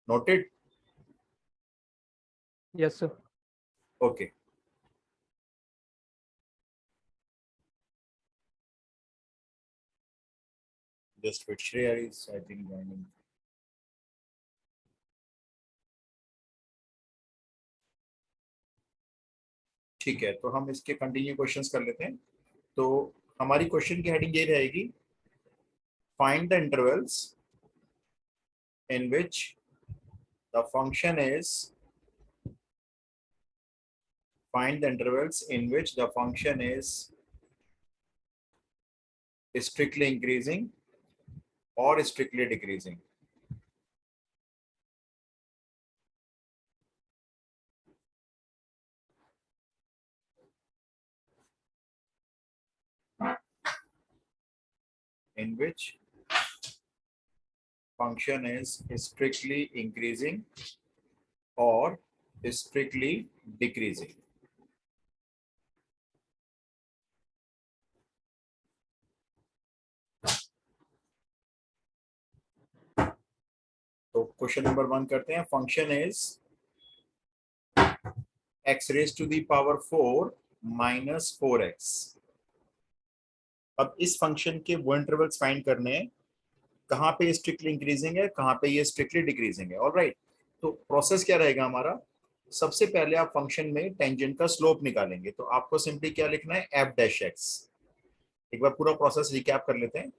Noted? Yes, sir. Okay. Just with Shreya is, I think, joining. ठीक है, तो हम इसके कंटिन्यू क्वेश्चंस कर लेते हैं। तो हमारी क्वेश्चन की हेडिंग ये रहेगी, find the intervals in which the function is find the intervals in which the function is strictly increasing or strictly decreasing. In which function is strictly increasing or strictly decreasing. तो question number 1 करते हैं। Function is x raise to the power 4 minus 4x। अब इस function के वो intervals find करने हैं कहाँ पे स्ट्रिक्टली इंक्रीजिंग है, कहाँ पे ये स्ट्रिक्टली डिक्रीजिंग है। ऑलराइट, तो प्रोसेस क्या रहेगा हमारा, सबसे पहले आप फंक्शन में टेंजेंट का स्लोप निकालेंगे। तो आपको सिंपली क्या लिखना है, एफ डैश एक्स। एक बार पूरा प्रोसेस रिकैप कर लेते हैं।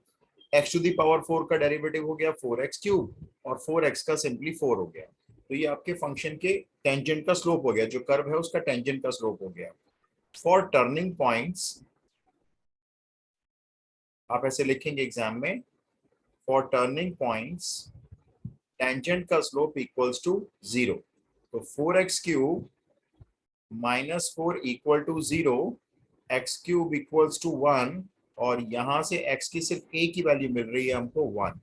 एक्स टू दी पावर 4 का डेरिवेटिव हो गया 4x क्यूब और 4x का सिंपली 4 हो गया। तो ये आपके फंक्शन के टेंजेंट का स्लोप हो गया, जो कर्व है उसका टेंजेंट का स्लोप हो गया। फॉर टर्निंग पॉइंट्स आप ऐसे लिखेंगे एग्जाम में, फॉर टर्निंग पॉइंट्स टेंजेंट का स्लोप इक्वल्स टू 0। तो 4x cube minus 4 equal to 0, x cube equals to 1 और यहां से x की सिर्फ a की वैल्यू मिल रही है हमको 1।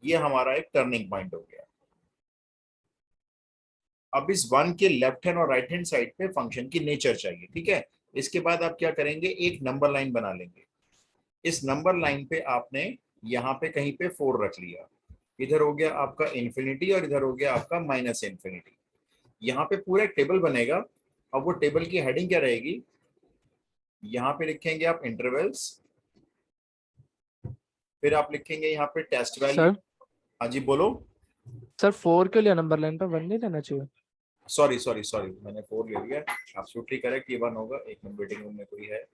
ये हमारा एक टर्निंग पॉइंट हो गया। अब इस 1 के लेफ्ट हैंड और राइट हैंड साइड पे फंक्शन की नेचर चाहिए, ठीक है। इसके बाद आप क्या करेंगे, एक नंबर लाइन बना लेंगे। इस नंबर लाइन पे आपने यहाँ पे कहीं पे 4 रख लिया, इधर हो गया आपका इन्फिनिटी और इधर हो गया आपका माइनस इन्फिनिटी। यहाँ पे पूरा एक टेबल बनेगा। अब वो टेबल की हेडिंग क्या रहेगी, यहाँ पे लिखेंगे आप इंटरवल्स, फिर आप लिखेंगे यहाँ पे टेस्ट वैल्यू। सर हाँ जी बोलो। सर 4 के लिए नंबर लाइन पे 1 नहीं लेना चाहिए। सॉरी सॉरी सॉरी, मैंने 4 ले लिया। एब्सोल्युटली करेक्ट, ये 1 होगा। एक मिनट, वेटिंग रूम में कोई है।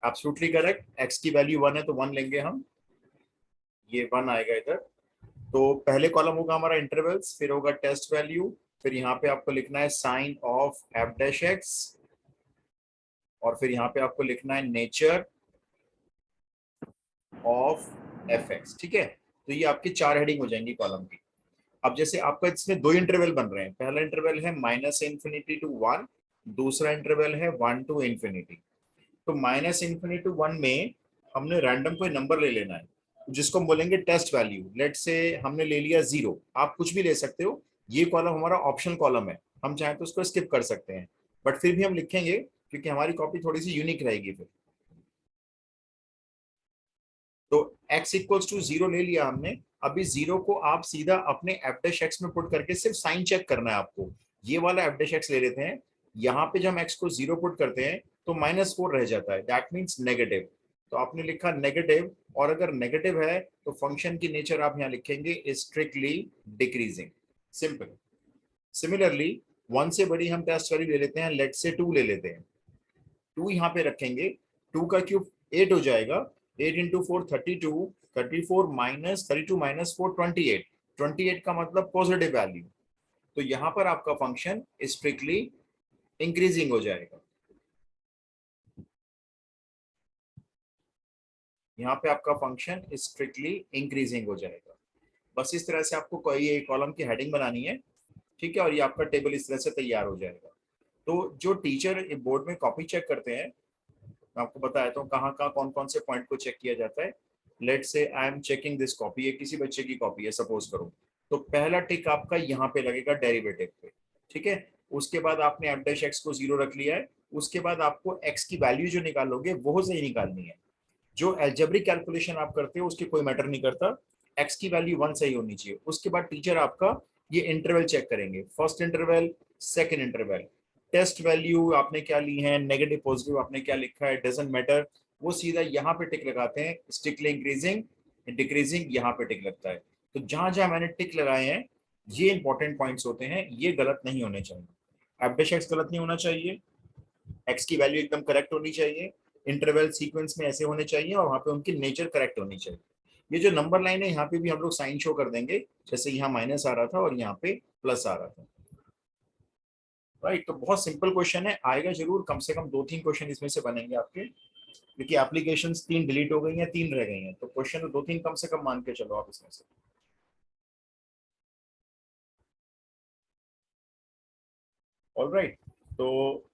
एब्सोल्युटली करेक्ट, x की वैल्यू 1 है तो 1 लेंगे हम, ये 1 आएगा इधर। तो पहले कॉलम होगा हमारा इंटरवल्स, फिर होगा टेस्ट वैल्यू, फिर यहाँ पे आपको लिखना है sign of F dash x और फिर यहाँ पे आपको लिखना है नेचर ऑफ एफ एक्स, ठीक है। तो ये आपकी 4 हेडिंग हो जाएंगी कॉलम की। अब जैसे आपका इसमें 2 इंटरवल बन रहे हैं, पहला इंटरवल है माइनस इन्फिनिटी टू 1, दूसरा इंटरवल है 1 टू इन्फिनिटी। तो माइनस इन्फिनिटी टू 1 में हमने रैंडम कोई नंबर ले लेना है जिसको हम बोलेंगे टेस्ट वैल्यू। लेट से हमने ले लिया 0, आप कुछ भी ले सकते हो। ये कॉलम हमारा ऑप्शन कॉलम है, हम चाहें तो उसको स्किप कर सकते हैं, बट फिर भी हम लिखेंगे क्योंकि हमारी कॉपी थोड़ी सी यूनिक रहेगी फिर। तो x इक्वल्स टू 0 ले लिया हमने। अभी 0 को आप सीधा अपने एफ डैश एक्स में पुट करके सिर्फ साइन चेक करना है आपको। ये वाला एफ डैश एक्स ले लेते हैं, यहाँ पे जब हम x को 0 पुट करते हैं तो -4 रह जाता है, दैट मीन्स नेगेटिव। तो आपने लिखा नेगेटिव, और अगर नेगेटिव है तो फंक्शन की नेचर आप यहाँ लिखेंगे स्ट्रिक्टली डिक्रीजिंग। सिंपल। सिमिलरली 1 से बड़ी हम टेस्ट वैल्यू ले लेते हैं, लेट से 2 ले लेते हैं। 2 यहाँ पे रखेंगे, 2 का क्यूब 8 हो जाएगा, 8 इंटू 4 32, 34 माइनस 32 माइनस 4 28, 28 का मतलब पॉजिटिव वैल्यू। तो यहाँ पर आपका फंक्शन स्ट्रिक्टली इंक्रीजिंग हो जाएगा। यहाँ पे आपका फंक्शन स्ट्रिक्टली इंक्रीजिंग हो जाएगा। बस इस तरह से आपको कोई एक कॉलम की हेडिंग बनानी है, ठीक है, और ये आपका टेबल इस तरह से तैयार हो जाएगा। तो जो टीचर बोर्ड में कॉपी चेक करते हैं, मैं आपको बताया तो कहाँ कहाँ कौन कौन से पॉइंट को चेक किया जाता है। लेट से I am checking this copy, ये किसी बच्चे की कॉपी है सपोज करो, तो पहला टिक आपका यहाँ पे लगेगा डेरिवेटिव पे, ठीक है। उसके बाद आपने एफ डैश एक्स को 0 रख लिया है, उसके बाद आपको x की वैल्यू जो निकालोगे वो सही निकालनी है। जो अलजेब्रिक कैलकुलेशन आप करते हो उसके कोई मैटर नहीं करता, एक्स की वैल्यू 1 सही होनी चाहिए। उसके बाद टीचर आपका ये इंटरवल चेक करेंगे, first interval, second interval, test value आपने क्या ली है, नेगेटिव पॉजिटिव आपने क्या लिखा है, डजंट मैटर, वो सीधा यहाँ पे टिक लगाते हैं, स्ट्रिक्टली इंक्रीजिंग डिक्रीजिंग, यहाँ पे टिक लगता है। तो जहां जहां मैंने टिक लगाए हैं ये इंपॉर्टेंट पॉइंट्स होते हैं, ये गलत नहीं होने चाहिए। एफडेश एक्स गलत नहीं होना चाहिए, एक्स की वैल्यू एकदम करेक्ट होनी चाहिए, इंटरवल सीक्वेंस में ऐसे होने चाहिए और वहां पे उनकी नेचर करेक्ट होनी चाहिए। ये जो नंबर लाइन है यहाँ पे भी हम लोग साइन शो कर देंगे, जैसे यहाँ माइनस आ रहा था और यहाँ पे प्लस आ रहा था। राइट, तो बहुत सिंपल क्वेश्चन है, आएगा जरूर, कम से कम 2-3 क्वेश्चन इसमें से बनेंगे आपके, क्योंकि एप्लीकेशंस 3 डिलीट हो गई हैं, 3 रह गई हैं, तो क्वेश्चन तो 2-3 कम से कम मान के चलो आप इसमें से। ऑलराइट, तो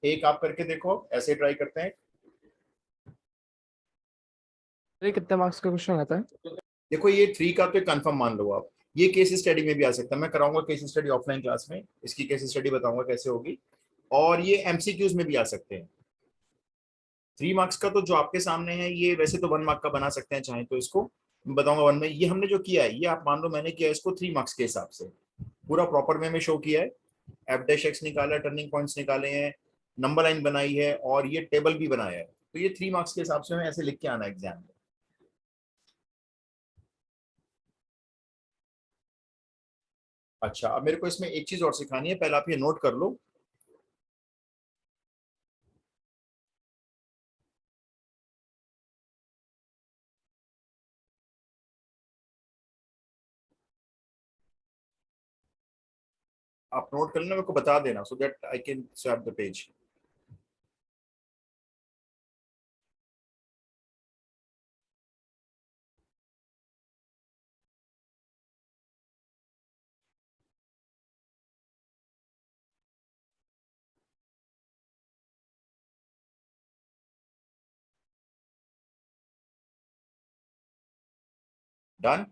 एक आप करके देखो, ऐसे ट्राई करते हैं। ये कितने मार्क्स का क्वेश्चन आता है? देखो ये 3 का तो कंफर्म मान लो आप, ये केस स्टडी में भी आ सकता है, मैं कराऊंगा केस स्टडी ऑफलाइन क्लास में, इसकी केस स्टडी बताऊंगा कैसे होगी, और ये एमसीक्यूज में भी आ सकते हैं। 3 मार्क्स का तो जो आपके सामने है ये वैसे तो 1 मार्क का बना सकते हैं चाहे तो, इसको मैं बताऊंगा 1 में। ये हमने जो किया है ये आप मान लो मैंने किया इसको 3 मार्क्स के हिसाब से, पूरा प्रॉपर वे में शो किया है, एफ डैश एक्स निकाला, टर्निंग पॉइंट्स निकाले हैं, नंबर लाइन बनाई है और ये टेबल भी बनाया है, तो ये 3 मार्क्स के हिसाब से हमें ऐसे लिख के आना एग्जाम में। अच्छा, अब मेरे को इसमें एक चीज और सिखानी है, पहले आप ये नोट कर लो। आप नोट कर लेना, मेरे को बता देना so that I can swap the page. Done.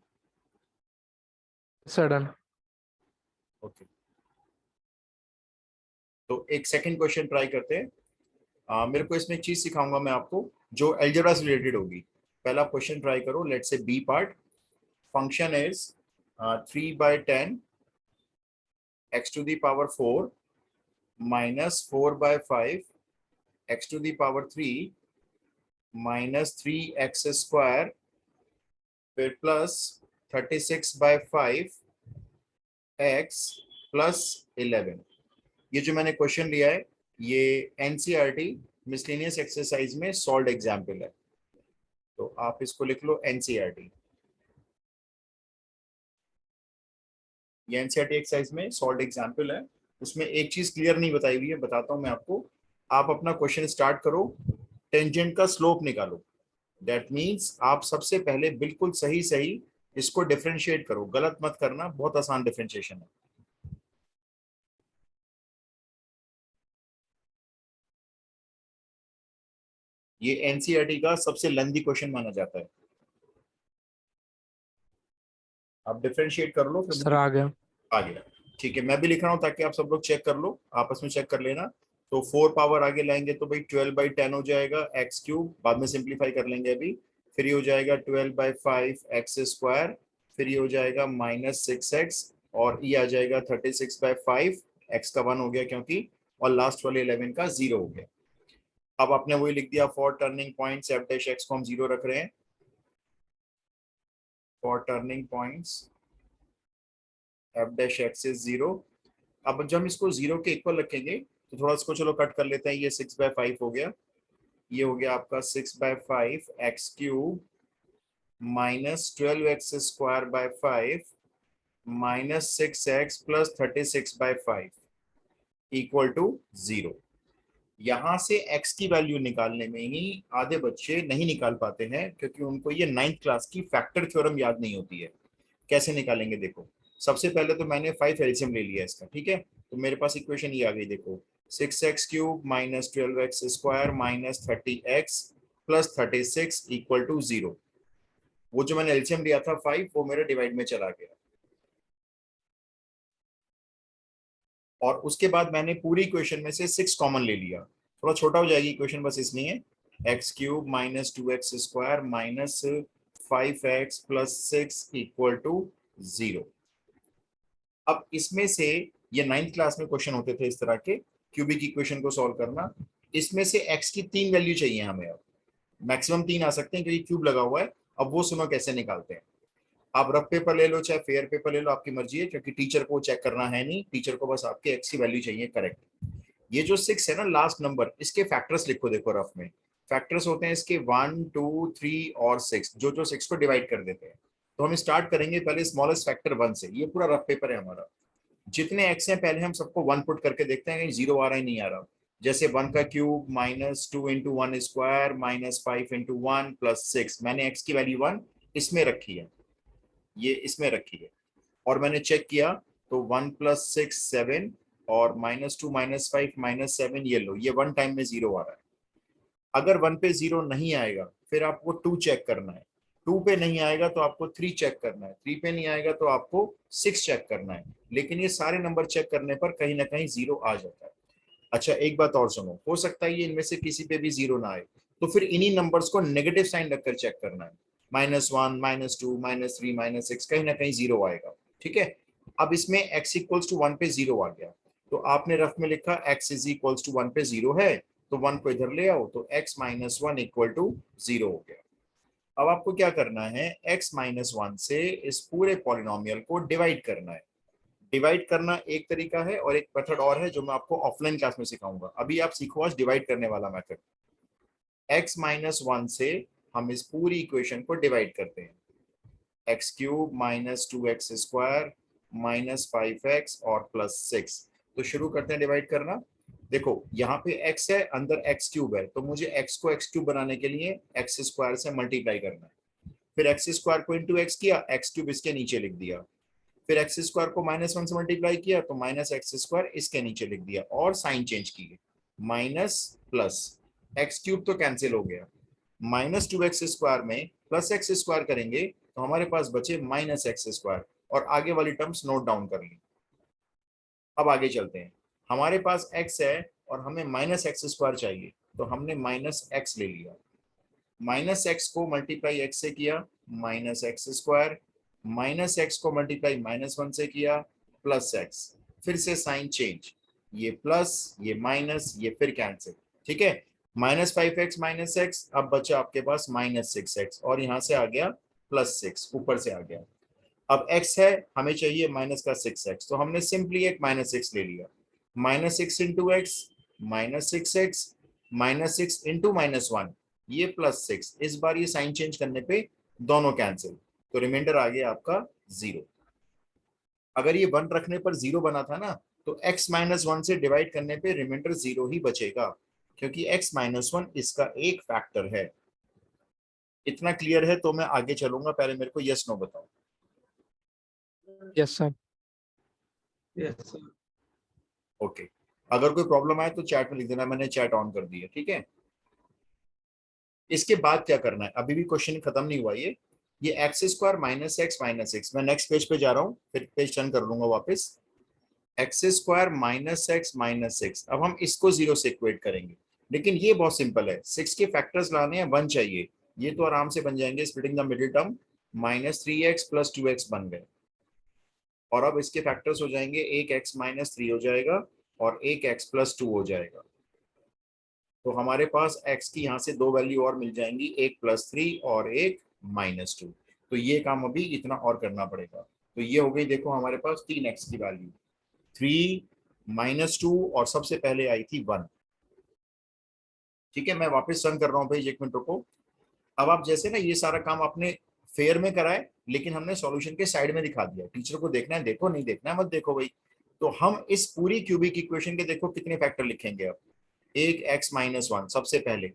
Sudden. Okay, तो एक सेकंड क्वेश्चन ट्राई करते हैं। मेरे को इसमें एक चीज सिखाऊंगा मैं आपको जो अलजेब्रा से रिलेटेड होगी। पहला क्वेश्चन ट्राई करो, let's say B part, function is 3/10 x to the power 4 minus 4/5 x to the power 3 minus 3x square फिर प्लस 36/5 x प्लस 11। ये जो मैंने क्वेश्चन लिया है ये एनसीईआरटी मिसलेनियस एक्सरसाइज में सॉल्व एग्जाम्पल है, तो आप इसको लिख लो एनसीईआरटी। ये एनसीईआरटी एक्सरसाइज में सॉल्व एग्जाम्पल है, उसमें एक चीज क्लियर नहीं बताई हुई है, बताता हूं मैं आपको। आप अपना क्वेश्चन स्टार्ट करो, टेंजेंट का स्लोप निकालो, दैट मीन्स आप सबसे पहले बिल्कुल सही सही इसको डिफरेंशिएट करो, गलत मत करना, बहुत आसान डिफरेंशिएशन है। ये एनसीईआरटी का सबसे लेंथी क्वेश्चन माना जाता है। आप डिफरेंशिएट कर लो फिर सर मुझे। आ गया। आ गया, ठीक है, मैं भी लिख रहा हूँ ताकि आप सब लोग चेक कर लो, आपस में चेक कर लेना। तो 4 पावर आगे लाएंगे तो भाई 12/10 हो जाएगा एक्स क्यूब, बाद में सिंप्लीफाई कर लेंगे अभी, फिर ये हो जाएगा 12/5 एक्स स्क्वायर, फिर ये हो जाएगा -6x, और ये आ जाएगा 36/5, एक्स का 1 हो गया क्योंकि, और लास्ट वाले 11 का 0 हो गया। अब आपने वही लिख दिया, for turning points F dash x को हम 0 रख रहे हैं, for turning points F dash x is 0। अब जब हम इसको 0 के इक्वल रखेंगे तो थोड़ा इसको चलो कट कर लेते हैं, ये 6/5 हो गया, ये हो गया आपका 6/5 x cube -12x² 5 -6x plus 36/5 equal to 0। यहां से x की वैल्यू निकालने में ही आधे बच्चे नहीं निकाल पाते हैं, क्योंकि उनको ये 9th क्लास की फैक्टर थ्योरम याद नहीं होती है। कैसे निकालेंगे देखो, सबसे पहले तो मैंने 5 एलसीएम ले लिया इसका, ठीक है, तो मेरे पास इक्वेशन ये आ गई देखो, 6x³ -12x² -30x plus 36 equal to 0। वो जो मैंने एलसीएम लिया था 5, वो मेरे डिवाइड में चला गया, और उसके बाद मैंने पूरी इक्वेशन में से 6 कॉमन ले लिया, थोड़ा छोटा हो जाएगी इक्वेशन बस इसलिए, x cube minus 2x² minus 5x plus 6 equal to 0। अब इसमें से ये 9th क्लास में क्वेश्चन होते थे इस तरह के, क्यूबिक इक्वेशन को सॉल्व करना। इसमें से x की 3 वैल्यू चाहिए हमें। अब मैक्सिमम 3 आ सकते हैं क्योंकि क्यूब लगा हुआ है। अब वो सुनो कैसे निकालते हैं। आप रफ पेपर ले लो चाहे फेयर पेपर ले लो, आपकी मर्जी है, क्योंकि टीचर को चेक करना है नहीं, टीचर को बस आपके एक्स की वैल्यू चाहिए करेक्ट। ये जो 6 है ना लास्ट नंबर, इसके फैक्टर्स लिखो देखो रफ में। फैक्टर्स होते हैं इसके 1 2 3 और 6, जो जो 6 को डिवाइड कर देते हैं। तो हम स्टार्ट करेंगे पहले स्मॉलेस्ट फैक्टर 1 से। ये पूरा रफ पेपर है हमारा। जितने एक्स हैं पहले हम सबको 1 पुट करके देखते हैं कहीं 0 आ रहा है नहीं आ रहा। जैसे 1 का cube minus 2 into 1 square minus 5 into 1 plus 6, मैंने एक्स की वैल्यू 1 इसमें रखी है, ये इसमें रखी है। और मैंने चेक किया तो 1 प्लस 6 7 और माइनस 2 माइनस 5 माइनस 7, ये लो ये 1 टाइम में 0 आ रहा है। अगर 1 पे 0 नहीं आएगा फिर आपको 2 चेक करना है, 2 पे नहीं आएगा तो आपको 3 चेक करना है, 3 पे नहीं आएगा तो आपको 6 चेक करना है। लेकिन ये सारे नंबर चेक करने पर कहीं ना कहीं 0 आ जाता है। अच्छा एक बात और सुनो, हो सकता है ये इनमें से किसी पे भी 0 ना आए, तो फिर इन्हीं नंबर्स को नेगेटिव साइन रखकर चेक करना है। -1 -2 -3 -6, कहीं ना कहीं 0 आएगा। ठीक है। अब इसमें x इक्वल्स टू 1 पे 0 आ गया, तो आपने रफ में लिखा x इज इक्वल्स टू 1 पे 0 है, तो 1 को इधर ले आओ, तो x माइनस 1 इक्वल टू 0 हो गया। अब आपको क्या करना है, x माइनस 1 से इस पूरे पॉलिनोमियल को डिवाइड करना है। डिवाइड करना एक तरीका है, और एक मेथड और है जो मैं आपको ऑफलाइन क्लास में सिखाऊंगा। अभी आप सीखो आज डिवाइड करने वाला मेथड। x माइनस 1 से हम इस पूरी इक्वेशन को डिवाइड करते हैं। X cube minus 2x² minus 5x और प्लस 6। तो शुरू करते हैं डिवाइड करना। देखो यहाँ पे x है, अंदर x क्यूब है, तो मुझे x को x क्यूब बनाने के लिए x² से मल्टीप्लाई करना है। फिर x² को इंटू एक्स किया, x क्यूब इसके नीचे लिख दिया। फिर x² को -1 से मल्टीप्लाई किया तो -x² इसके नीचे लिख दिया, और साइन चेंज किए, माइनस प्लस। एक्स क्यूब तो कैंसिल हो गया, -2x² में +x² करेंगे तो हमारे पास बचे -x², और आगे वाली टर्म्स नोट डाउन कर ली। अब आगे चलते हैं। हमारे पास x है और हमें -x² चाहिए, तो हमने -x ले लिया। -x को मल्टीप्लाई x से किया, -x², -x को मल्टीप्लाई -1 से किया, +x। फिर से साइन चेंज, ये प्लस ये माइनस ये फिर कैंसिल। ठीक है। -5x -x, अब बचा आपके पास -6x, और यहाँ से आ गया +6, ऊपर से आ गया। अब x है, हमें चाहिए माइनस का 6x, तो हमने सिंपली एक -6 ले लिया। -6 इंटू एक्स, -6x, -6 इंटू -1, ये +6। इस बार ये साइन चेंज करने पे दोनों कैंसिल, तो रिमाइंडर आ गया आपका 0। अगर ये 1 रखने पर 0 बना था ना, तो x -1 से डिवाइड करने पे रिमाइंडर 0 ही बचेगा, क्योंकि x -1 इसका एक फैक्टर है। इतना क्लियर है तो मैं आगे चलूंगा, पहले मेरे को यस नो बताओ। Yes sir. Yes sir. Okay. अगर कोई प्रॉब्लम आए तो चैट में लिख देना, मैंने चैट ऑन कर दी है। ठीक है। इसके बाद क्या करना है, अभी भी क्वेश्चन खत्म नहीं हुआ। ये x² -x, मैं नेक्स्ट पेज पे जा रहा हूँ, फिर पेज टर्न कर लूंगा वापस। x² -x, अब हम इसको 0 से इक्वेट करेंगे, लेकिन ये बहुत सिंपल है। 6 के फैक्टर्स लाने हैं, 1 चाहिए, ये तो आराम से बन जाएंगे। Splitting the middle term, -3x + 2x बन गए, और अब इसके फैक्टर्स हो जाएंगे, एक x -3 हो जाएगा और एक x + 2 हो जाएगा। तो हमारे पास x की यहाँ से 2 वैल्यू और मिल जाएंगी, एक +3 और एक -2। तो ये काम अभी इतना और करना पड़ेगा। तो ये हो गई, देखो हमारे पास 3x की वैल्यू, 3 -2, और सबसे पहले आई थी 1। ठीक है, मैं वापस रन कर रहा हूँ भाई, 1 मिनट रुको। अब आप जैसे ना ये सारा काम आपने फेयर में कराए, लेकिन हमने सॉल्यूशन के साइड में दिखा दिया। टीचर को देखना है देखो, नहीं देखना है मत देखो भाई। तो हम इस पूरी क्यूबिक इक्वेशन के देखो कितने फैक्टर लिखेंगे अब। एक x -1 सबसे पहले,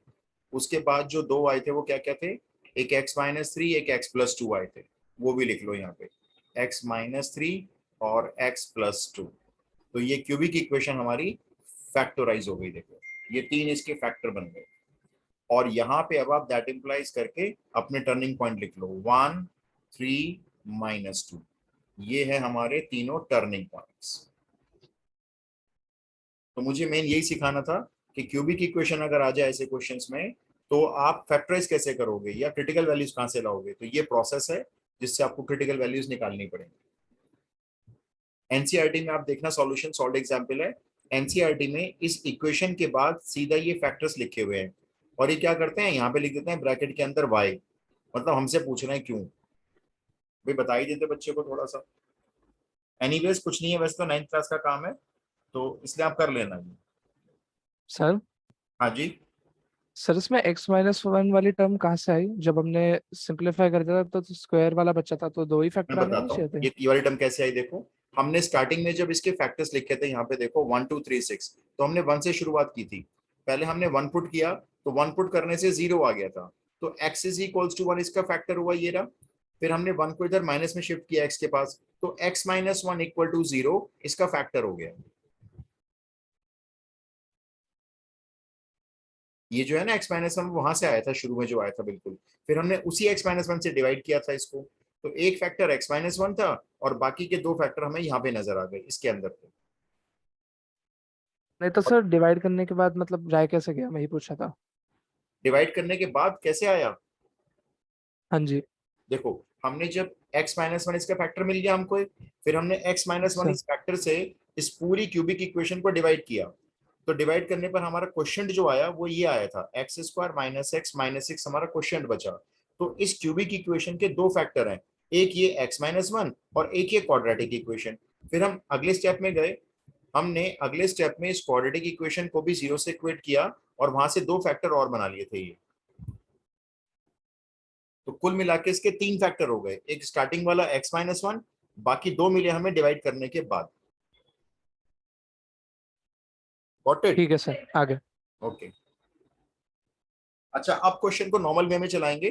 उसके बाद जो 2 आए थे वो क्या क्या थे, एक x -3 एक x + 2 आए थे, वो भी लिख लो यहाँ पे, x -3 और x + 2। तो ये क्यूबिक इक्वेशन हमारी फैक्टराइज हो गई। देखो ये 3 इसके फैक्टर बन गए। और यहाँ पे अब आप दैट इंप्लाइज करके अपने टर्निंग पॉइंट लिख लो, 1 3 -2। ये है हमारे तीनों टर्निंग पॉइंट्स। तो मुझे मेन यही सिखाना था कि क्यूबिक इक्वेशन अगर आ जाए ऐसे क्वेश्चंस में, तो आप फैक्टराइज कैसे करोगे या क्रिटिकल वैल्यूज कहां से लाओगे? तो ये प्रोसेस है जिससे आपको क्रिटिकल वैल्यूज निकालनी पड़ेगी। एनसीईआरटी में आप देखना, सॉल्यूशन सॉल्व एग्जांपल है। एनसीईआरटी में इस इक्वेशन के बाद सीधा ये फैक्टर्स लिखे हुए हैं, और ये क्या करते हैं, यहाँ पे लिख देते हैं ब्रैकेट के अंदर y, मतलब हमसे पूछ रहे हैं क्यों। भाई बता ही देते बच्चे को थोड़ा सा। एनीवेज कुछ नहीं है, वैसे तो 9th क्लास का काम है, तो इसलिए आप कर लेना जी। सर हाँ जी। सर इसमें x-1 वाली टर्म कहाँ से आई? जब हमने सिंपलीफाई कर दिया था तो स्क्वायर वाला बच्चा था, तो दो ही मैं फैक्टर आने नहीं बताता हूँ चाहिए थे? ये वाली टर्म कैसे आई। देखो, हमने स्टार्टिंग में जब इसके फैक्टर्स लिखे थे, यहाँ पे देखो 1 2 3 6, तो हमने 1 से शुरुआत की थी। पहले हमने 1 पुट किया, तो 1 पुट करने से 0 आ गया था, तो x इज इक्वल्स टू 1 इसका फैक्टर हुआ ये रहा। फिर हमने 1 को इधर माइनस में शिफ्ट किया x के पास, तो x-1 इक्वल टू 0 इसका फैक्टर हो गया। ये जो है ना x-1 वहां से आया था, शुरू में जो आया था बिल्कुल। फिर हमने उसी x-1 से डिवाइड किया था इसको, तो एक फैक्टर x-1 था और बाकी के दो फैक्टर हमें यहाँ पे नजर आ गए इसके अंदर थे। नहीं तो सर डिवाइड करने के बाद मतलब जाए कैसे गया, मैं ही पूछा था। डिवाइड करने के बाद कैसे आया? हाँ जी। देखो, हमने जब x-1 इसका फैक्टर मिल गया हमको, फिर हमने x-1 सर इस फैक्टर से इस पूरी क्यूबिक इक्वेशन को डिवाइड किया। तो डिवाइड करने पर हमारा क्वेश्चन जो आया वो ये आया था, x² माइनस एक्स माइनस 6 हमारा क्वेश्चन बचा। तो इस क्यूबिक इक्वेशन के दो फैक्टर हैं, एक ये x-1 और एक ये क्वाड्रेटिक इक्वेशन। फिर हम अगले स्टेप में गए, हमने अगले स्टेप में इस क्वाड्रेटिक इक्वेशन को भी 0 से इक्वेट किया और वहां से दो फैक्टर और बना लिए थे ये। तो कुल मिला के इसके तीन फैक्टर हो गए, एक स्टार्टिंग वाला x-1, बाकी दो मिले हमें डिवाइड करने के बाद। Got it? ठीक है सर, आगे। ओके। अच्छा, अब क्वेश्चन को नॉर्मल वे में चलाएंगे।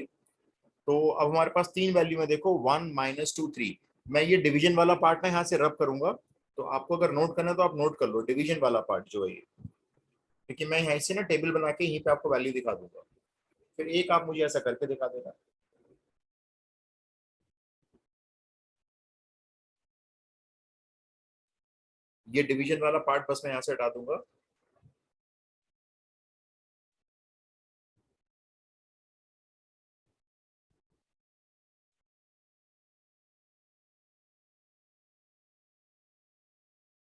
तो अब हमारे पास तीन वैल्यू है, देखो 1 - 2 3। मैं ये डिवीजन वाला पार्ट ना यहाँ से रब करूंगा, तो आपको अगर नोट करना है तो आप नोट कर लो डिवीजन वाला पार्ट जो है ये, क्योंकि मैं यहाँ से ना टेबल बना के यहीं पे आपको वैल्यू दिखा दूंगा। फिर एक आप मुझे ऐसा करके दिखा देना। ये डिवीजन वाला पार्ट बस मैं यहाँ से हटा दूंगा।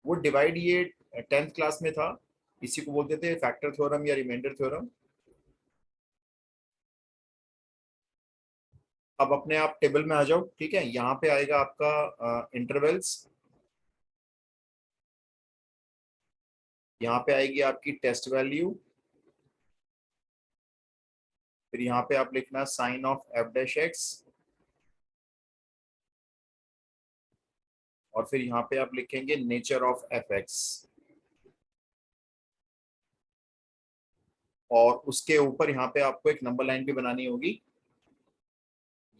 वो डिवाइड ये 10th क्लास में था, इसी को बोलते थे फैक्टर थ्योरम या रिमाइंडर थ्योरम। अब अपने आप टेबल में आ जाओ, ठीक है। यहाँ पे आएगा आपका इंटरवल्स, यहाँ पे आएगी आपकी टेस्ट वैल्यू, फिर यहाँ पे आप लिखना साइन ऑफ f'(x), और फिर यहाँ पे आप लिखेंगे नेचर ऑफ fx, और उसके ऊपर यहाँ पे आपको एक नंबर लाइन भी बनानी होगी।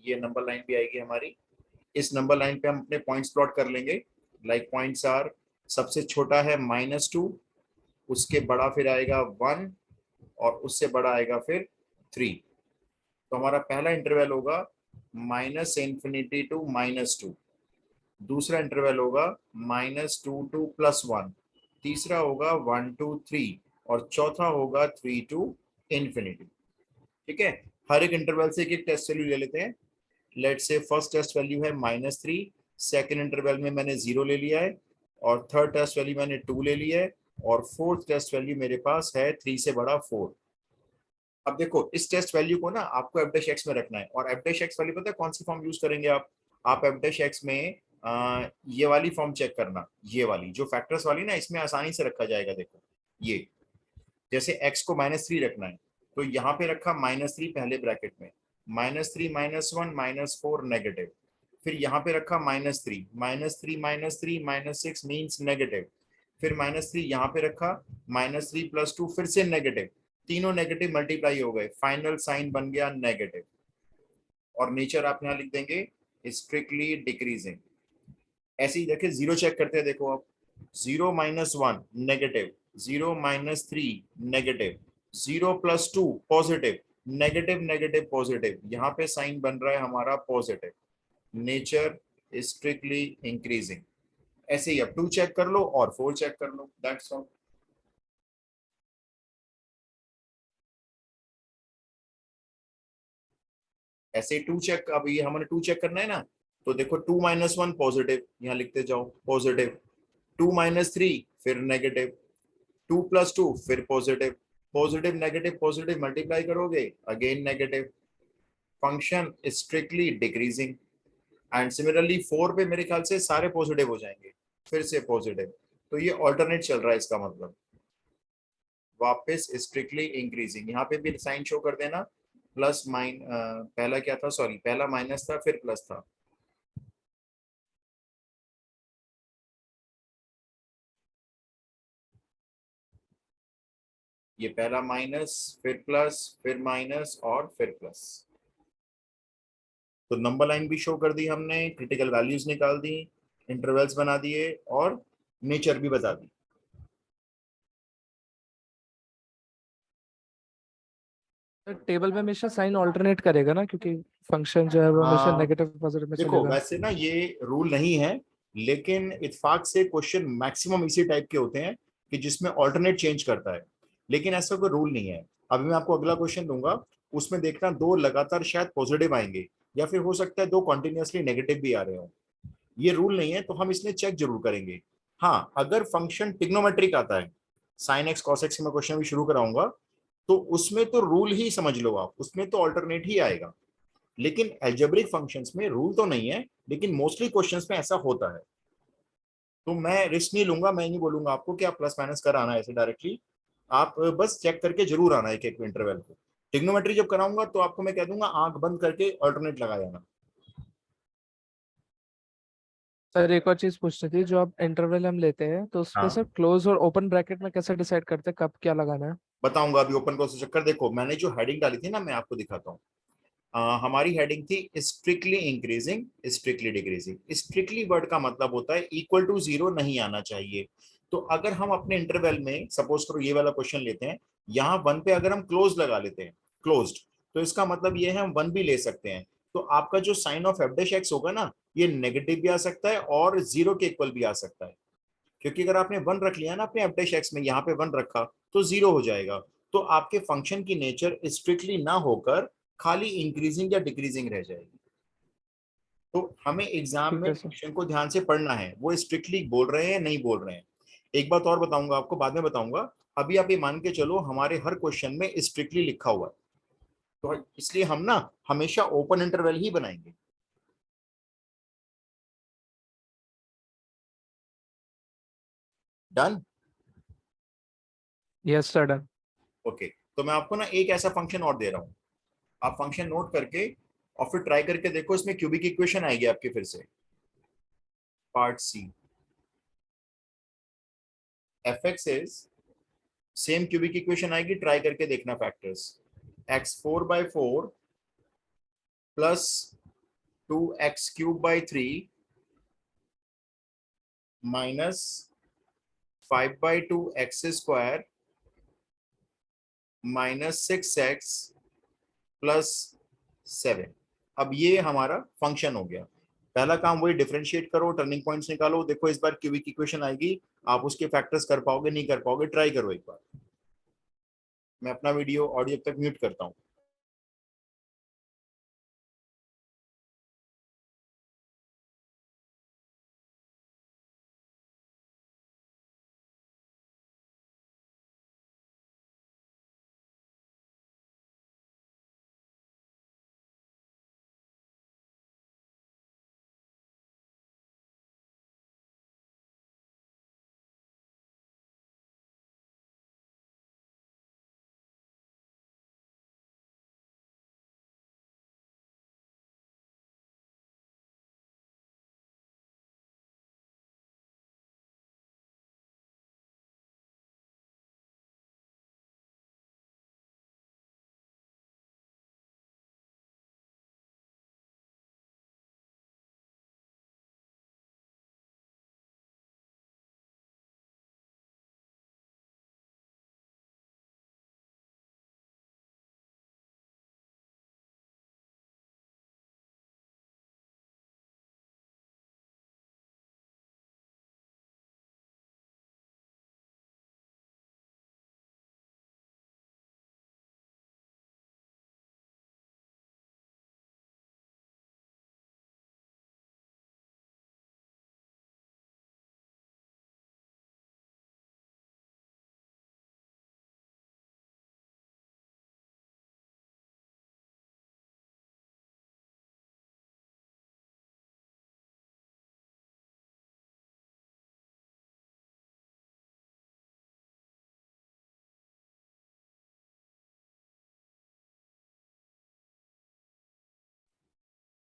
ये नंबर लाइन भी आएगी हमारी। इस नंबर लाइन पे हम अपने पॉइंट्स प्लॉट कर लेंगे। लाइक पॉइंट्स आर, सबसे छोटा है -2, उसके बड़ा फिर आएगा 1, और उससे बड़ा आएगा फिर 3। तो हमारा पहला इंटरवल होगा -∞ टू -2, दूसरा इंटरवल होगा -2 टू +1, तीसरा होगा 1 to 3, और चौथा होगा 3 to infinity। ठीक है, हर एक इंटरवल से एक एक टेस्ट वैल्यू ले लेते हैं। लेट से फर्स्ट टेस्ट वैल्यू है -3, सेकेंड इंटरवल में मैंने 0 ले लिया है, और थर्ड टेस्ट वैल्यू मैंने 2 ले लिया है, और फोर्थ टेस्ट वैल्यू मेरे पास है 3 से बड़ा 4। अब देखो, इस टेस्ट वैल्यू को ना आपको f'(x) में रखना है, और f'(x) वाली पता है कौन सी फॉर्म यूज करेंगे आप f'(x) में ये वाली फॉर्म चेक करना, ये वाली जो फैक्टर्स वाली ना, इसमें आसानी से रखा जाएगा। देखो ये, जैसे x को -3 रखना है, तो यहाँ पे रखा -3 पहले ब्रैकेट में, -3 -1 -4 नेगेटिव, फिर यहाँ पे रखा -3 -3 -3 -6 मीन्स नेगेटिव, फिर -3 यहाँ पे रखा, -3 +2 फिर से नेगेटिव, तीनों नेगेटिव मल्टीप्लाई हो गए, फाइनल साइन बन गया नेगेटिव, और नेचर आप यहाँ लिख देंगे स्ट्रिक्टली डिक्रीजिंग। ऐसे ही देखिए, जीरो चेक करते हैं, देखो आप, 0 - 1 negative, 0 - 3 negative, 0 + 2 positive, negative negative positive, यहाँ पे साइन बन रहा है हमारा पॉजिटिव, नेचर स्ट्रिक्टली इंक्रीजिंग। ऐसे ही अब 2 चेक कर लो और 4 चेक कर लो, दैट्स ऑल। ऐसे टू चेक, अब ये हमने टू चेक करना है ना, तो देखो 2 - 1 पॉजिटिव, यहाँ लिखते जाओ पॉजिटिव, 2 - 3 फिर नेगेटिव, 2 + 2 फिर positive, positive negative positive multiply करोगे again negative, function strictly decreasing. And similarly 4 पे मेरे ख्याल से सारे पॉजिटिव हो जाएंगे, फिर से पॉजिटिव, तो ये ऑल्टरनेट चल रहा है, इसका मतलब वापस स्ट्रिक्टली इंक्रीजिंग। यहाँ पे भी साइन शो कर देना, प्लस माइन पहला क्या था, सॉरी पहला माइनस था फिर प्लस था, ये पहला माइनस फिर प्लस फिर माइनस और फिर प्लस। तो नंबर लाइन भी शो कर दी हमने, क्रिटिकल वैल्यूज निकाल दी, इंटरवल्स बना दिए और नेचर भी बता दी। टेबल में हमेशा साइन ऑल्टरनेट करेगा ना, क्योंकि फंक्शन जो है वो हमेशा हाँ नेगेटिव पॉजिटिव में देखो चलेगा। वैसे ना ये रूल नहीं है, लेकिन इत्तेफाक से क्वेश्चन मैक्सिमम इसी टाइप के होते हैं कि जिसमें ऑल्टरनेट चेंज करता है, लेकिन ऐसा कोई रूल नहीं है। अभी मैं आपको अगला क्वेश्चन दूंगा, उसमें देखना दो लगातार शायद पॉजिटिव आएंगे, या फिर हो सकता है दो कॉन्टिन्यूसली नेगेटिव भी आ रहे हो। ये रूल नहीं है, तो हम इसमें चेक जरूर करेंगे। हाँ अगर फंक्शन टिग्नोमेट्रिक आता है, साइन एक्स कॉस एक्स में क्वेश्चन भी शुरू कराऊंगा, तो उसमें तो रूल ही समझ लो आप, उसमें तो ऑल्टरनेट ही आएगा। लेकिन एल्जेब्रिक फंक्शंस में रूल तो नहीं है, लेकिन मोस्टली क्वेश्चंस में ऐसा होता है। तो मैं रिस्क नहीं लूंगा, मैं नहीं बोलूंगा आपको कि आप प्लस माइनस कर आना है ऐसे डायरेक्टली, आप बस चेक करके जरूर आना एक एक इंटरवल को। टिग्नोमेट्री जब कराऊंगा तो आपको मैं कह दूंगा आंख बंद करके ऑल्टरनेट लगा जाना। सर एक और चीज पूछनी थी, जो आप इंटरवल हम लेते हैं तो उसमें हाँ सर क्लोज और ओपन ब्रैकेट में कैसे डिसाइड करते हैं कब क्या लगाना है? बताऊंगा, अभी ओपन क्लोज चक्कर देखो, मैंने जो हेडिंग डाली थी ना मैं आपको दिखाता हूँ। हमारी हेडिंग थी strictly increasing strictly decreasing. Strictly word का मतलब होता है इक्वल टू जीरो नहीं आना चाहिए। तो अगर हम अपने इंटरवल में सपोज करो ये वाला क्वेश्चन लेते हैं, यहाँ 1 पे अगर हम क्लोज लगा लेते हैं, क्लोज्ड, तो इसका मतलब ये है हम 1 भी ले सकते हैं। तो आपका जो sign of F dash x होगा ना, ये नेगेटिव भी आ सकता है और जीरो के इक्वल भी आ सकता है, क्योंकि अगर आपने 1 रख लिया ना अपने एफ डैश एक्स में, यहाँ पे 1 रखा तो जीरो हो जाएगा। तो आपके फंक्शन की नेचर स्ट्रिक्टली ना होकर खाली इंक्रीजिंग या डिक्रीजिंग रह जाएगी। तो हमें एग्जाम ठीक में है सर। क्वेश्चन को ध्यान से पढ़ना है, वो स्ट्रिक्टली बोल रहे हैं नहीं बोल रहे हैं। एक बात और बताऊंगा आपको, बाद में बताऊंगा, अभी आप ये मान के चलो हमारे हर क्वेश्चन में स्ट्रिक्टली लिखा हुआ है, तो इसलिए हम ना हमेशा ओपन इंटरवल ही बनाएंगे। Done. Yes sir done. Okay, तो मैं आपको ना एक ऐसा फंक्शन और दे रहा हूँ, आप फंक्शन नोट करके और फिर ट्राई करके देखो, इसमें क्यूबिक इक्वेशन आएगी आपके फिर से। Part C, f x is, same cubic equation आएगी, ट्राई करके देखना factors, x4/4 plus 2x³ 3 minus 5/2 x² minus 6x+7। अब ये हमारा फंक्शन हो गया। पहला काम वही डिफरेंशिएट करो, टर्निंग पॉइंट्स निकालो, देखो इस बार क्यूबिक इक्वेशन आएगी, आप उसके फैक्टर्स कर पाओगे नहीं कर पाओगे, ट्राई करो एक बार। मैं अपना वीडियो ऑडियो तक म्यूट करता हूँ।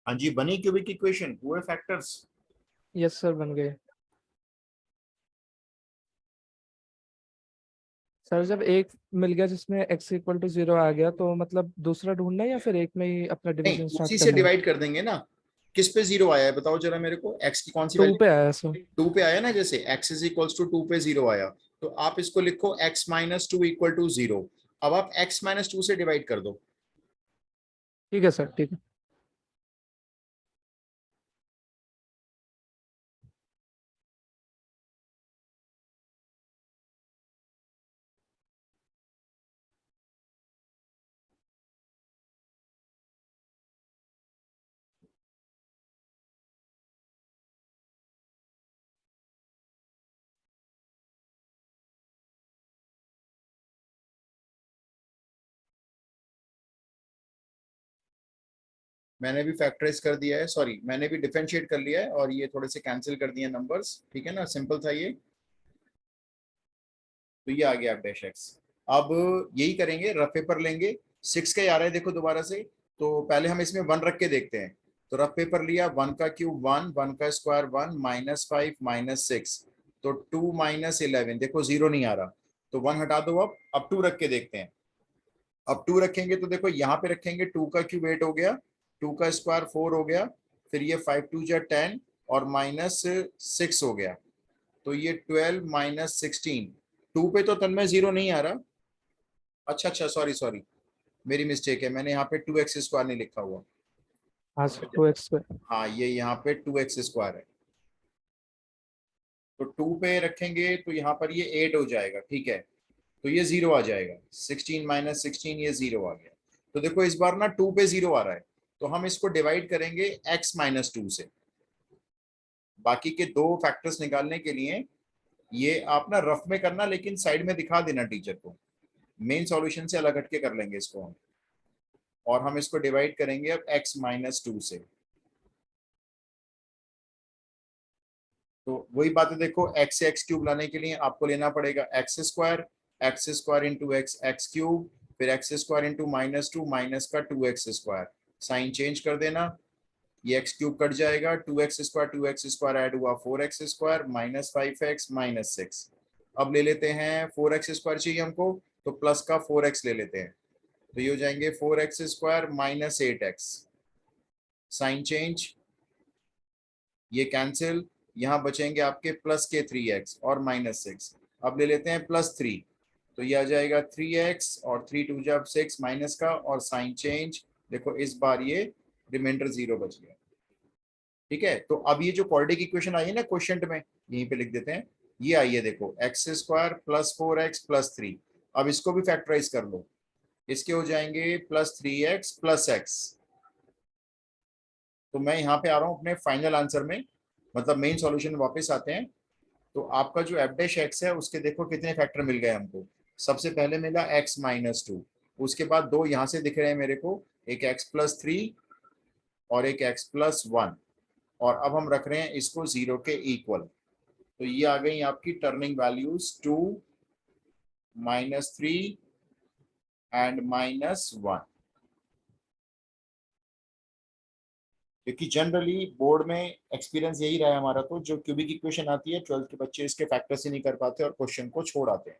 हाँ जी, बनी क्यूबिक इक्वेशन, हुए फैक्टर्स। यस सर, बन गए। सर जब एक मिल गया जिसमें x इक्वल टू 0 आ गया, तो मतलब दूसरा ढूंढना है या फिर एक में ही अपना नहीं, डिवीजन स्टार्ट उसी से करना है? डिवाइड कर देंगे ना। किस पे जीरो आया है बताओ जरा मेरे को, एक्स की कौन सी 2 वैल्यू? पे आया सर। 2 पे आया ना, जैसे x इज इक्वल्स टू 2 पे जीरो आया, तो आप इसको लिखो x minus two equal to 0। अब आप x माइनस टू से डिवाइड कर दो। ठीक है सर, ठीक है। मैंने भी फैक्टराइज कर दिया है, सॉरी मैंने भी डिफरेंशिएट कर लिया है, और ये थोड़े से कैंसिल कर दिए नंबर्स, ठीक है ना, सिंपल था ये। तो ये आ गया आप डैश एक्स। अब यही करेंगे, रफ पेपर लेंगे। 6 का ही आ रहा है देखो दोबारा से। तो पहले हम इसमें 1 रख के देखते हैं। तो रफ पेपर लिया, 1 का क्यूब 1, 1 का स्क्वायर 1, -5 -6, तो 2 -11, देखो 0 नहीं आ रहा, तो 1 हटा दो। अब 2 रख के देखते हैं। अब 2 रखेंगे तो देखो यहाँ पे रखेंगे, 2 का क्यूब 8 हो गया, 2 का स्क्वायर 4 हो गया, फिर ये 5 2 जा 10 और -6 हो गया, तो ये 12 -16। 2 पे तो तन्मय 0 नहीं आ रहा। अच्छा अच्छा, सॉरी सॉरी, मेरी मिस्टेक है, मैंने यहाँ पे 2x स्क्वायर नहीं लिखा हुआ। हाँ सर, 2x पे। हाँ, ये यहाँ पे 2x स्क्वायर है। तो 2 पे रखेंगे तो यहाँ पर ये 8 हो जाएगा, ठीक है, तो ये 0 आ जाएगा। 16 -16, ये 0 आ गया। तो देखो इस बार ना 2 पे 0 आ रहा है, तो हम इसको डिवाइड करेंगे x-2 से। बाकी के दो फैक्टर्स निकालने के लिए ये आप ना रफ में करना, लेकिन साइड में दिखा देना टीचर को। मेन सॉल्यूशन से अलग हटके कर लेंगे इसको हम। और हम इसको डिवाइड करेंगे अब x-2 से। तो वही बात है, देखो x से एक्स क्यूब लाने के लिए आपको लेना पड़ेगा x square into x cube, फिर एक्स स्क्वायर इंटू -2 माइनस का 2x स्क्वायर, साइन चेंज कर देना, ये एक्स क्यूब कट जाएगा, 2x स्क्वायर ऐड हुआ 4x स्क्वायर, -5x -6। अब ले लेते हैं 4x स्क्वायर चाहिए हमको, तो प्लस का 4x ले लेते हैं, तो ये हो जाएंगे 4x square -8x, sign change, ये कैंसिल, यहाँ बचेंगे आपके प्लस के 3x और -6। अब ले लेते हैं +3, तो ये आ जाएगा 3x और 3 2 जा 6 माइनस का, और साइन चेंज, देखो इस बार ये रिमाइंडर 0 बच गया। ठीक है, तो अब ये जो क्वाड्रेटिक इक्वेशन आई है ना क्वेश्चन में, यहीं पे लिख देते हैं, ये आई है देखो, एक्स स्क्वायर +4x+3। अब इसको भी फैक्टराइज कर लो, इसके हो जाएंगे +3x+x। तो मैं यहाँ पे आ रहा हूँ अपने फाइनल आंसर में, मतलब मेन सॉल्यूशन में वापस आते हैं। तो आपका जो एफ डैश एक्स है उसके देखो कितने फैक्टर मिल गए हमको। सबसे पहले मिला x-2, उसके बाद दो यहाँ से दिख रहे हैं मेरे को, एक x+3 और एक x+1, और अब हम रख रहे हैं इसको 0 के इक्वल। तो ये आ गई आपकी टर्निंग वैल्यूज 2, -3 एंड -1। क्योंकि जनरली बोर्ड में एक्सपीरियंस यही रहा है हमारा, तो जो क्यूबिक इक्वेशन आती है 12th के बच्चे इसके फैक्टर से नहीं कर पाते और क्वेश्चन को छोड़ आते हैं,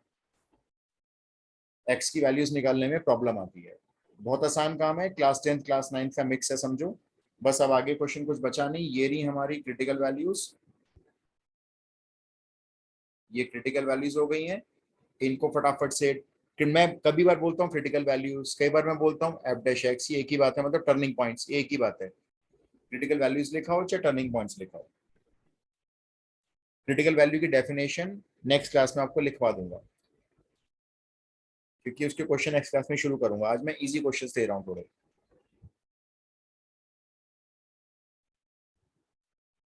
एक्स की वैल्यूज निकालने में प्रॉब्लम आती है। बहुत आसान काम है, क्लास 10th क्लास 9th का मिक्स है समझो। बस अब आगे क्वेश्चन कुछ बचा नहीं, ये रही हमारी क्रिटिकल वैल्यूज, ये क्रिटिकल वैल्यूज हो गई हैं। इनको फटाफट से, कि मैं कभी बार बोलता हूँ क्रिटिकल वैल्यूज, कई बार मैं बोलता हूँ एफ डैश एक्स, ये एक ही बात है, मतलब टर्निंग पॉइंट्स एक ही बात है। क्रिटिकल वैल्यूज लिखा हो चाहे टर्निंग पॉइंट्स लिखा हो। क्रिटिकल वैल्यू की डेफिनेशन नेक्स्ट क्लास में आपको लिखवा दूंगा, क्योंकि उसके क्वेश्चन नेक्स्ट क्लास में शुरू करूंगा। आज मैं इजी क्वेश्चंस दे रहा हूँ थोड़े।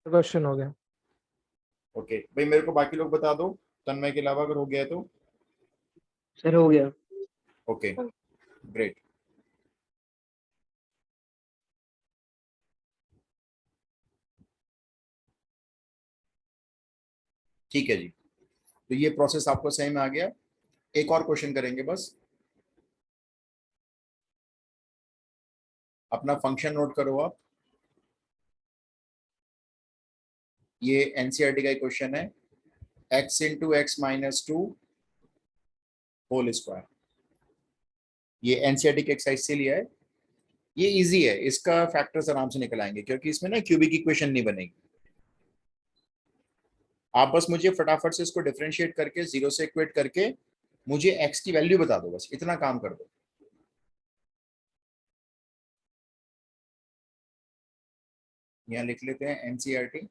क्वेश्चन हो गया। ओके भाई, मेरे को बाकी लोग बता दो, तन्मय के अलावा अगर हो गया है तो। सर हो गया। Okay, great. ठीक है जी, तो ये प्रोसेस आपको सही में आ गया। एक और क्वेश्चन करेंगे बस। अपना फंक्शन नोट करो आप, ये एनसीईआरटी का क्वेश्चन है, x into x minus two whole square. ये एनसीईआरटी की एक्सरसाइज से लिया है, ये इजी है, इसका फैक्टर्स आराम से निकल आएंगे क्योंकि इसमें ना क्यूबिक इक्वेशन नहीं बनेगी। आप बस मुझे फटाफट से इसको डिफरेंशिएट करके जीरो से इक्वेट करके मुझे x की वैल्यू बता दो, बस इतना काम कर दो। यहाँ लिख लेते हैं एनसीईआरटी।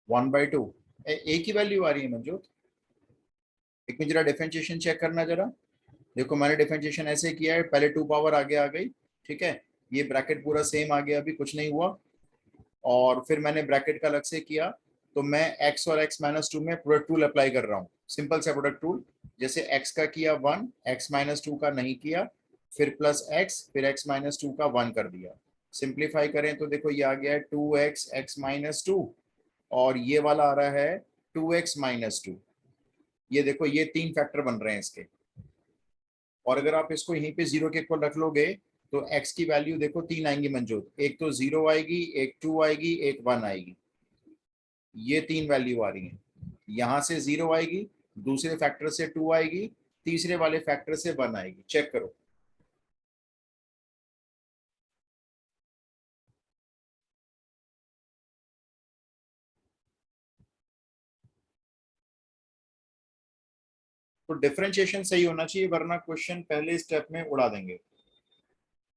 वन बाई टू एक ही वैल्यू आ रही है मंजूर। एक मिनट जरा डिफरेंशिएशन चेक करना जरा। देखो मैंने डिफरेंशिएशन ऐसे किया है, पहले टू पावर आगे आ गई, ठीक है, ये ब्रैकेट पूरा सेम आ गया, अभी कुछ नहीं हुआ। और फिर मैंने ब्रैकेट का अलग से किया, तो मैं x और x माइनस टू में प्रोडक्ट रूल अप्लाई कर रहा हूँ, सिंपल सा प्रोडक्ट रूल। जैसे x का किया 1, x माइनस टू का नहीं किया, फिर प्लस x, फिर x माइनस टू का 1 कर दिया। सिंप्लीफाई करें तो देखो ये आ गया है 2x x माइनस टू, और ये वाला आ रहा है 2x माइनस टू। ये देखो ये तीन फैक्टर बन रहे हैं इसके, और अगर आप इसको यहीं पे जीरो के इक्वल रख लोगे तो x की वैल्यू देखो तीन आएंगी मंजूर, एक तो 0 आएगी, एक 2 आएगी, एक 1 आएगी। ये तीन वैल्यू आ रही हैं, यहां से 0 आएगी, दूसरे फैक्टर से 2 आएगी, तीसरे वाले फैक्टर से 1 आएगी। चेक करो। तो डिफरेंशिएशन सही होना चाहिए, वरना क्वेश्चन पहले स्टेप में उड़ा देंगे।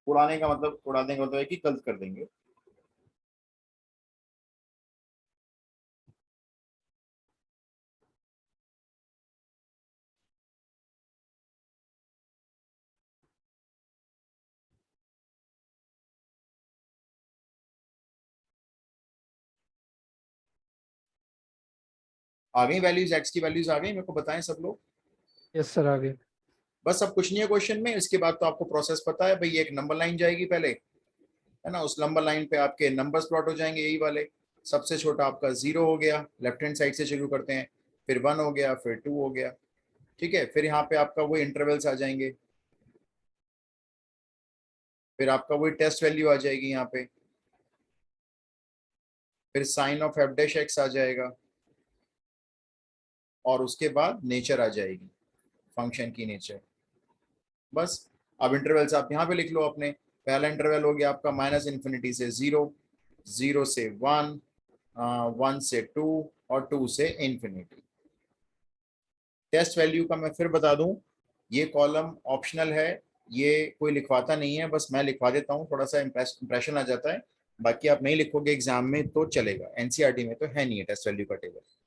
उड़ाने का मतलब, उड़ा देंगे मतलब है कि गलत कर देंगे। आ गई वैल्यूज, एक्स की वैल्यूज आ गई, मेरे को बताएं सब लोग। यस सर, आगे। बस अब कुछ नहीं है क्वेश्चन में, इसके बाद तो आपको प्रोसेस पता है भाई। एक नंबर लाइन जाएगी पहले, है ना, उस नंबर लाइन पे आपके नंबर्स प्लॉट हो जाएंगे, यही वाले। सबसे छोटा आपका 0 हो गया, लेफ्ट हैंड साइड से शुरू करते हैं, फिर 1 हो गया, फिर 2 हो गया, ठीक है। फिर यहाँ पे आपका वो इंटरवल्स आ जाएंगे, फिर आपका वही टेस्ट वैल्यू आ जाएगी यहाँ पे, फिर sign of F dash X आ जाएगा, और उसके बाद नेचर आ जाएगी, फंक्शन की नेचर। बस अब इंटरवल्स आप यहाँ पे लिख लो अपने। पहला इंटरवल हो गया आपका माइनस इन्फिनिटी से 0, 0 से 1, 1 से 2, और 2 से इन्फिनिटी। टेस्ट वैल्यू का मैं फिर बता दूं, ये कॉलम ऑप्शनल है, ये कोई लिखवाता नहीं है, बस मैं लिखवा देता हूँ, थोड़ा सा इंप्रेशन आ जाता है। बाकी आप नहीं लिखोगे एग्जाम में तो चलेगा, एनसीईआरटी में तो है नहीं है टेस्ट वैल्यू का टेबल।